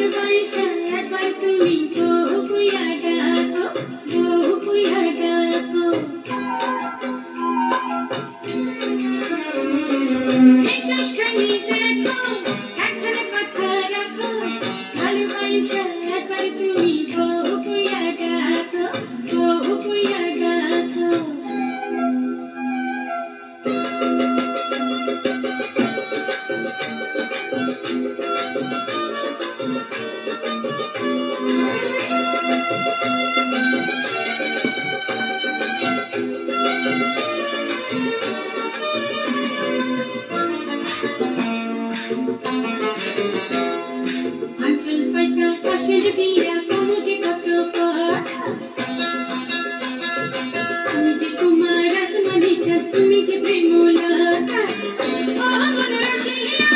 ভালোবাসা একবার তুমি বহু কইয়া ডাকো, বহু কইয়া ডাকো। একটুখানি দেখো, একখানা কথা রাখো, ভালোবাসা একবার তুমি বহু কইয়া ডাকো, বহু কইয়া ডাকো। আঁচল পাতা পাশের দিয়া কোনো যে কত কথা, আমি যে তোমার আসমানি চাঁদ, তুমি যে প্রেমলতা। ও মন রসিয়া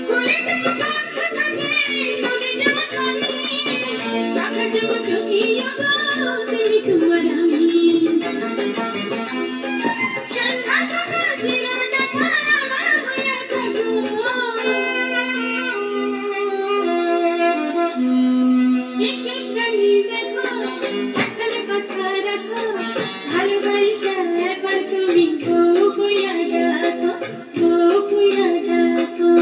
বলে যেমন কথা থাকে, বলে যেমন খানি, টাকা যেমন ঠকিয়া তুমি তোমার আমি। সন্ধ্যা সকাল চির দেখা আমার হইয়া থাকো, একটুখানি দেখো, একখানা কথা রাখো, ভালোবাসা একবার তুমি বহু কইয়া ডাকো, বহু কইয়া ডাকো।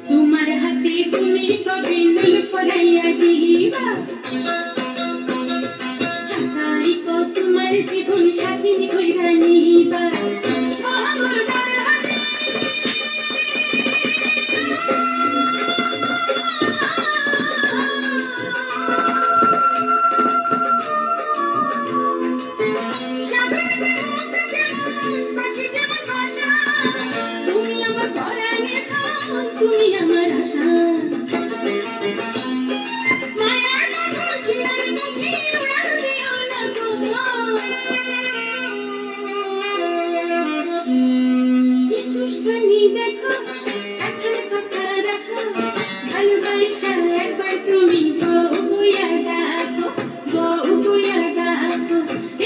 তোমার হাতে তুমি কবে নুল পরাইয়া দিবা, হাসাই কো তোমার জীবন সাথী কইরা নিবা। ও আমার দারহাজি সাগরের মুখে যেমন পাখি যেমন ভাষা, তুমি আমার পরাণে খান, তুমি আমার আশা। মায়ার মধুর ছিড়ার মুখে উড়াল দিও না গো, একটুখানি দেখো, একখানা কথা রাখো, ভালোবাসা একবার তুমি বহু কইয়া ডাকো, বহু কইয়া ডাকো।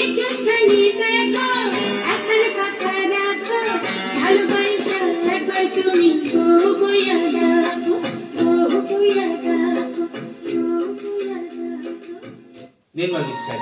একটুখানি দেখো, একখানা কথা রাখো, ভালোবাসা একবার তুমি বহু কইয়া ডাকো, বহু কইয়া ডাকো, বহু কইয়া ডাকো। নির্মল বিশ্বাস।